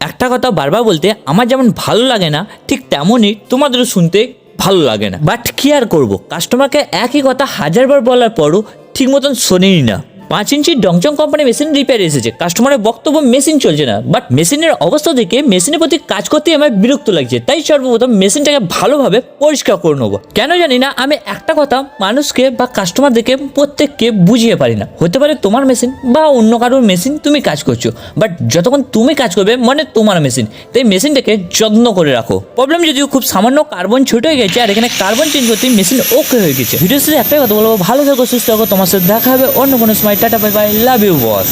একটা কথা বারবার বলতে আমার যেমন ভালো লাগে না, ঠিক তেমনই তোমাদেরও শুনতে ভালো লাগে না। বাট কি আর করবো, কাস্টমারকে একই কথা হাজারবার বলার পরও ঠিক মতন শোনেনি না। 5 ইঞ্চির ডংচং কোম্পানি মেশিন রিপেয়ার এসেছে, কাস্টমারের বক্তব্য মেশিন চলছে না। বাট মেশিনের অবস্থা দেখে মেশিনের প্রতি কাজ করতে আমার বিরক্ত লাগছে, তাই সর্বপ্রথম মেশিনটাকে ভালোভাবে পরিষ্কার করে নেবো। কেন জানি না, আমি একটা কথা মানুষকে বা কাস্টমারদেরকে প্রত্যেককে বুঝিয়ে পারি না। হতে পারে তোমার মেশিন বা অন্য কারোর মেশিন তুমি কাজ করছো, বাট যতক্ষণ তুমি কাজ করবে মানে তোমার মেশিন, তাই মেশিনটাকে যত্ন করে রাখো। প্রবলেম যদিও খুব সামান্য, কার্বন ছোট হয়ে গেছে আর এখানে কার্বন চেঞ্জ করতে মেশিন ওকে হয়ে গেছে। ভিডিও শেষে একটাই কথা বলবো, ভালো থাকো, সুস্থ থাকো, তোমার সাথে দেখা হবে অন্য কোনো সময়। Tata, bye bye, love you boss.